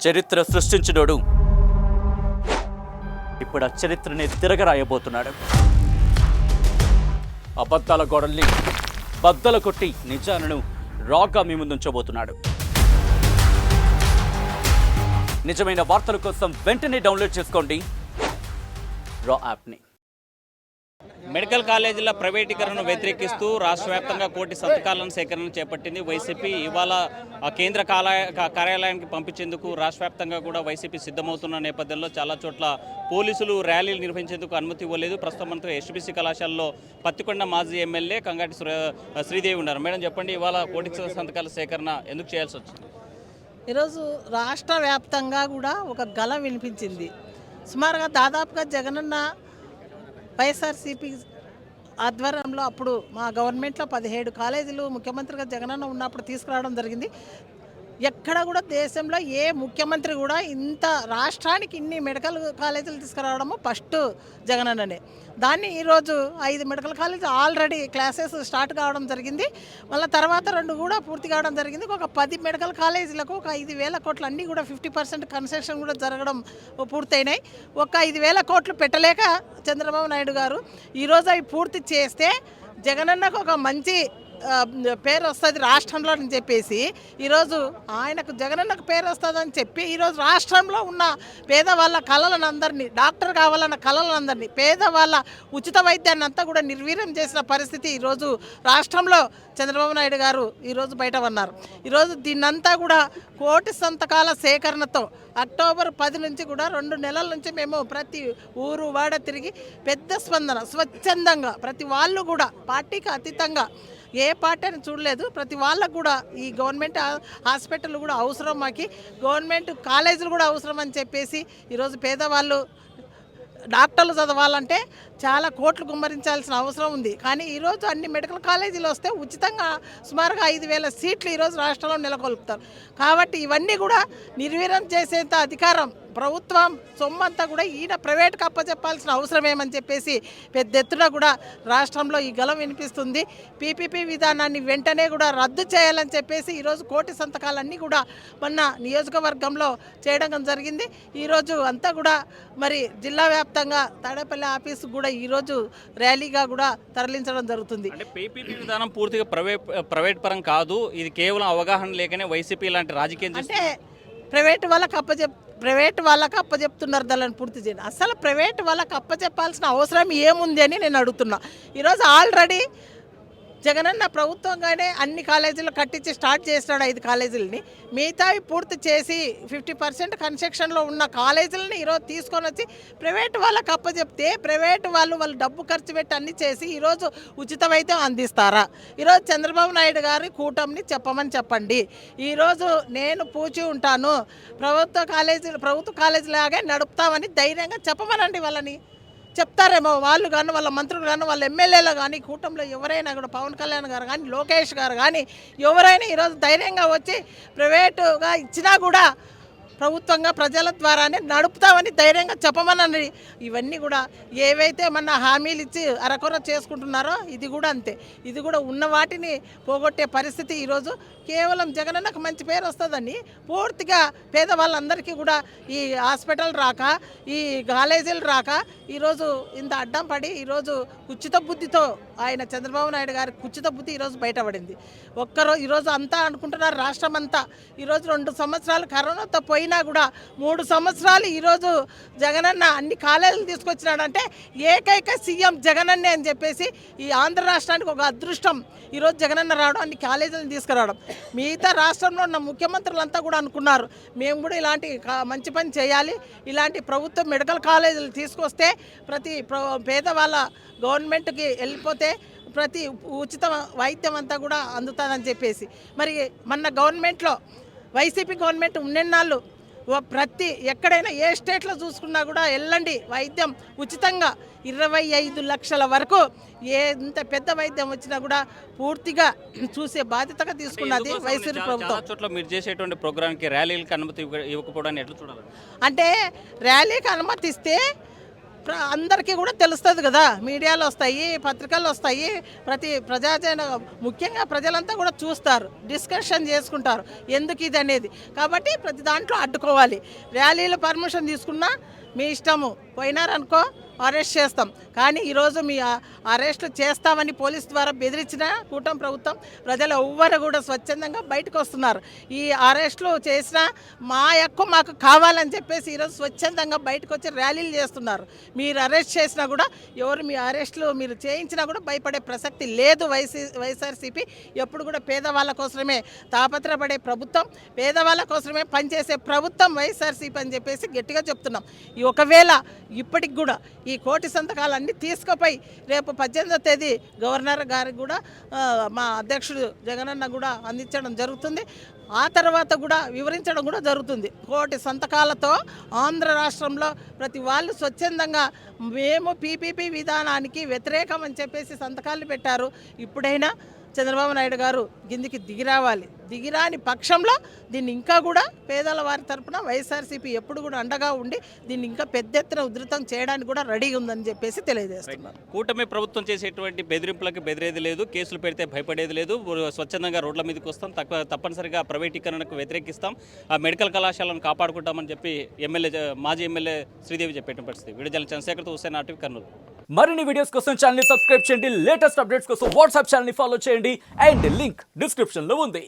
చరిత్ర సృష్టించినోడు ఇప్పుడు ఆ చరిత్రని తిరగరాయబోతున్నాడు. అబద్ధాల గోడల్ని బద్దలు కొట్టి నిజాలను రాగా మీ ముందుంచబోతున్నాడు. నిజమైన వార్తల కోసం వెంటనే డౌన్లోడ్ చేసుకోండి రా యాప్ని. మెడికల్ కాలేజీల ప్రైవేటీకరణను వ్యతిరేకిస్తూ రాష్ట్ర వ్యాప్తంగా కోటి సంతకాలను సేకరణ చేపట్టింది వైసీపీ. ఇవాళ కేంద్ర కార్యాలయానికి పంపించేందుకు రాష్ట్ర వ్యాప్తంగా కూడా వైసీపీ సిద్ధమవుతున్న నేపథ్యంలో చాలా చోట్ల పోలీసులు ర్యాలీలు నిర్వహించేందుకు అనుమతి ఇవ్వలేదు. ప్రస్తుతం మనతో ఎస్బీసీ కళాశాలలో పత్తికొండ మాజీ ఎమ్మెల్యే కంగాటి శ్రీదేవి ఉన్నారు. మేడం చెప్పండి, ఇవాళ కోటి సంతకాల సేకరణ ఎందుకు చేయాల్సి వచ్చింది? ఈరోజు రాష్ట్ర వ్యాప్తంగా కూడా ఒక గళం వినిపించింది. సుమారుగా దాదాపుగా జగనన్న వైఎస్ఆర్సీపీ ఆధ్వర్యంలో అప్పుడు మా గవర్నమెంట్లో 17 కాలేజీలు ముఖ్యమంత్రిగా జగనన్న ఉన్నప్పుడు తీసుకురావడం జరిగింది. ఎక్కడ కూడా దేశంలో ఏ ముఖ్యమంత్రి కూడా ఇంత రాష్ట్రానికి ఇన్ని మెడికల్ కాలేజీలు తీసుకురావడము ఫస్ట్ జగనన్ననే. దాన్ని ఈరోజు 5 medical college already classes start కావడం జరిగింది. మళ్ళీ తర్వాత 2 కూడా పూర్తి కావడం జరిగింది. ఒక 10 మెడికల్ కాలేజీలకు ఒక 5,000 కోట్లు అన్నీ కూడా 50% కన్సెషన్ కూడా జరగడం పూర్తయినాయి. ఒక 5,000 కోట్లు పెట్టలేక చంద్రబాబు నాయుడు గారు ఈరోజు అవి పూర్తి చేస్తే జగనన్నకు ఒక మంచి పేరు వస్తుంది రాష్ట్రంలో అని చెప్పేసి ఈరోజు ఆయనకు జగనన్నకు పేరు వస్తుందని చెప్పి ఈరోజు రాష్ట్రంలో ఉన్న పేదవాళ్ళ కళలను అందరినీ, డాక్టర్ కావాలన్న కళలందరినీ, పేదవాళ్ళ ఉచిత వైద్యాన్ని అంతా కూడా నిర్వీర్యం చేసిన పరిస్థితి ఈరోజు రాష్ట్రంలో చంద్రబాబు నాయుడు గారు ఈరోజు బయట ఉన్నారు. ఈరోజు దీన్నంతా కూడా కోటి సంతకాల సేకరణతో అక్టోబర్ 10 నుంచి కూడా 2 నెలల నుంచి మేము ప్రతి ఊరు వాడ తిరిగి పెద్ద స్పందన, స్వచ్ఛందంగా ప్రతి వాళ్ళు కూడా పార్టీకి అతీతంగా ఏ పార్టీ అని చూడలేదు, ప్రతి వాళ్ళకు కూడా ఈ గవర్నమెంట్ హాస్పిటల్ కూడా అవసరం, మాకి గవర్నమెంట్ కాలేజీలు కూడా అవసరం అని చెప్పేసి ఈరోజు పేదవాళ్ళు డాక్టర్లు చదవాలంటే చాలా కోట్లు గుమ్మరించాల్సిన అవసరం ఉంది. కానీ ఈరోజు అన్ని మెడికల్ కాలేజీలు వస్తే ఉచితంగా సుమారుగా 5,000 సీట్లు ఈరోజు రాష్ట్రంలో నెలకొల్పుతారు. కాబట్టి ఇవన్నీ కూడా నిర్వీర్యం చేసేంత అధికారం ప్రభుత్వం సొమ్మంతా కూడా ఈయన ప్రైవేట్కి అప్పచెప్పాల్సిన అవసరం ఏమని చెప్పేసి పెద్ద ఎత్తున కూడా రాష్ట్రంలో ఈ గలం వినిపిస్తుంది. పీపీపీ విధానాన్ని వెంటనే కూడా రద్దు చేయాలని చెప్పేసి ఈరోజు కోటి సంతకాలన్నీ కూడా మొన్న నియోజకవర్గంలో చేయడం జరిగింది. ఈరోజు అంతా కూడా మరి జిల్లా వ్యాప్తంగా తాడేపల్లి ఆఫీసు కూడా ఈరోజు ర్యాలీగా కూడా తరలించడం జరుగుతుంది. అంటే పీపీపీ విధానం పూర్తిగా ప్రైవేట్ పరం కాదు, ఇది కేవలం అవగాహన లేకనే వైసీపీ లాంటి రాజకీయం అంటే ప్రైవేట్ వాళ్ళకి అప్పచెప్తున్నారు. దాన్ని పూర్తి చేయండి. అసలు ప్రైవేట్ వాళ్ళకి అప్పచెప్పాల్సిన అవసరం ఏముంది అని నేను అడుగుతున్నా. ఈరోజు ఆల్రెడీ జగనన్న ప్రభుత్వంగానే అన్ని కాలేజీలు కట్టించి స్టార్ట్ చేసినాడు 5 కాలేజీలని. మిగతావి పూర్తి చేసి 50% కన్స్ట్రక్షన్లో ఉన్న కాలేజీలని ఈరోజు తీసుకొని వచ్చి ప్రైవేట్ వాళ్ళకి అప్పచెప్తే ప్రైవేట్ వాళ్ళు డబ్బు ఖర్చు పెట్టి అన్ని చేసి ఈరోజు ఉచిత వైద్యం అందిస్తారా? ఈరోజు చంద్రబాబు నాయుడు గారి కూటమిని చెప్పమని చెప్పండి. ఈరోజు నేను పూచి ఉంటాను, ప్రభుత్వ కాలేజీలాగే నడుపుతామని ధైర్యంగా చెప్పమనండి. వాళ్ళని చెప్తారేమో వాళ్ళు కానీ, వాళ్ళ మంత్రులు కానీ, వాళ్ళ ఎమ్మెల్యేలు కానీ, కూటమిలో ఎవరైనా కూడా పవన్ కళ్యాణ్ గారు కానీ, లోకేష్ గారు కానీ ఎవరైనా ఈరోజు ధైర్యంగా వచ్చి ప్రైవేటుగా ఇచ్చినా కూడా ప్రభుత్వంగా ప్రజల ద్వారానే నడుపుతామని ధైర్యంగా చెప్పమనండి. ఇవన్నీ కూడా ఏవైతే మన హామీలు ఇచ్చి అరకొర చేసుకుంటున్నారో ఇది కూడా అంతే. ఇది కూడా ఉన్న వాటిని పోగొట్టే పరిస్థితి ఈరోజు కేవలం జగనన్నకు మంచి పేరు వస్తుందని పూర్తిగా పేదవాళ్ళందరికీ కూడా ఈ హాస్పిటల్ రాక, ఈ కాలేజీలు రాక ఈరోజు ఇంత అడ్డం పడి ఈరోజు కుచిత బుద్ధితో ఆయన చంద్రబాబు నాయుడు గారి కుచిత బుద్ధి ఈరోజు బయటపడింది. ఈరోజు అంతా అనుకుంటున్నారు రాష్ట్రం అంతా. ఈరోజు 2 సంవత్సరాలు కరోనాతో పోయినా కూడా 3 సంవత్సరాలు ఈరోజు జగనన్న అన్ని కాలేజీలు తీసుకొచ్చినాడంటే ఏకైక సీఎం జగనన్నే అని చెప్పేసి ఈ ఆంధ్ర రాష్ట్రానికి ఒక అదృష్టం ఈరోజు జగనన్న రావడం, అన్ని కాలేజీలను తీసుకురావడం. మిగతా రాష్ట్రంలో ఉన్న ముఖ్యమంత్రులంతా కూడా అనుకున్నారు మేము కూడా ఇలాంటి మంచి పని చేయాలి, ఇలాంటి ప్రభుత్వ మెడికల్ కాలేజీలు తీసుకొస్తే ప్రతి పేదవాళ్ళ గవర్నమెంట్కి వెళ్ళిపోతే ప్రతి ఉచిత వైద్యం అంతా కూడా అందుతుందని చెప్పేసి. మరి మన గవర్నమెంట్లో వైసీపీ గవర్నమెంట్ ఉన్నెన్నాళ్ళు ప్రతి ఎక్కడైనా ఏ స్టేట్లో చూసుకున్నా కూడా వెళ్ళండి వైద్యం ఉచితంగా 25 లక్షల వరకు ఎంత పెద్ద వైద్యం వచ్చినా కూడా పూర్తిగా చూసే బాధ్యతగా తీసుకున్నది వైసీపీ ప్రభుత్వం. చోట్ల మీరు చేసేటువంటి ప్రోగ్రామ్కి ర్యాలీలకు అనుమతి ఇవ్వకపోవడాన్ని ఎట్లా చూడాలి? అంటే ర్యాలీకి అనుమతి ఇస్తే అందరికీ కూడా తెలుస్తుంది కదా, మీడియాలో వస్తాయి, పత్రికల్లో వస్తాయి, ప్రతి ప్రజాజన ముఖ్యంగా ప్రజలంతా కూడా చూస్తారు, డిస్కషన్ చేసుకుంటారు ఎందుకు ఇది అనేది. కాబట్టి ప్రతి దాంట్లో అడ్డుకోవాలి. ర్యాలీలు పర్మిషన్ తీసుకున్నా మీ ఇష్టము, పోయినారనుకో అరెస్ట్ చేస్తాం. కానీ ఈరోజు మీ అరెస్టు చేస్తామని పోలీస్ ద్వారా బెదిరించిన కూటమి ప్రభుత్వం ప్రజలు ఎవ్వరు కూడా స్వచ్ఛందంగా బయటకు వస్తున్నారు. ఈ అరెస్టులు చేసినా మా హక్కు మాకు కావాలని చెప్పేసి ఈరోజు స్వచ్ఛందంగా బయటకు వచ్చి ర్యాలీలు చేస్తున్నారు. మీరు అరెస్ట్ చేసినా కూడా, ఎవరు మీ అరెస్టులు మీరు చేయించినా కూడా భయపడే ప్రసక్తి లేదు. వైఎస్ఆర్సీపీ ఎప్పుడు కూడా పేదవాళ్ళ కోసమే తాపత్రపడే ప్రభుత్వం, పేదవాళ్ళ కోసమే పనిచేసే ప్రభుత్వం వైఎస్ఆర్సీపీ అని చెప్పేసి గట్టిగా చెప్తున్నాం. ఒకవేళ ఇప్పటికి కూడా ఈ కోటి సంతకాలన్నీ తీసుకుపోయి రేపు 18వ తేదీ గవర్నర్ గారికి కూడా మా అధ్యక్షుడు జగనన్న కూడా అందించడం జరుగుతుంది. ఆ తర్వాత కూడా వివరించడం కూడా జరుగుతుంది. కోటి సంతకాలతో ఆంధ్ర రాష్ట్రంలో ప్రతి వాళ్ళు స్వచ్ఛందంగా మేము పీపీపీ విధానానికి వ్యతిరేకం అని చెప్పేసి సంతకాలు పెట్టారు. ఇప్పుడైనా చంద్రబాబు నాయుడు గారు కిందికి దిగిరావాలి. దిగిరాని పక్షంలో దీన్ని ఇంకా కూడా పేదల వారి తరపున వైఎస్ఆర్సీపీ ఎప్పుడు కూడా అండగా ఉండి దీన్ని ఇంకా పెద్ద ఎత్తున ఉధృతం చేయడానికి కూడా రెడీగా ఉందని చెప్పేసి తెలియజేస్తున్నారు. కూటమి ప్రభుత్వం చేసేటువంటి బెదిరింపులకు బెదిరేది లేదు, కేసులు పెడితే భయపడేది లేదు. స్వచ్ఛందంగా రోడ్ల మీదకి వస్తాం, తప్పనిసరిగా ప్రైవేటీకరణకు వ్యతిరేకిస్తాం, ఆ మెడికల్ కళాశాలను కాపాడుకుంటామని చెప్పి మాజీ ఎమ్మెల్యే శ్రీదేవి చెప్పేట పరిస్థితి. విడుదల చంద్రశేఖర్తో హుస్సేన్, ఆర్టీవీ, కర్నూలు. మరిన్ని వీడియోస్ కోసం ఛానల్ ని సబ్స్క్రైబ్ చేయండి, లేటెస్ట్ అప్డేట్స్ కోసం వాట్సాప్ ఛానల్ ని ఫాలో చేయండి అండ్ లింక్ డిస్క్రిప్షన్ లో ఉంది.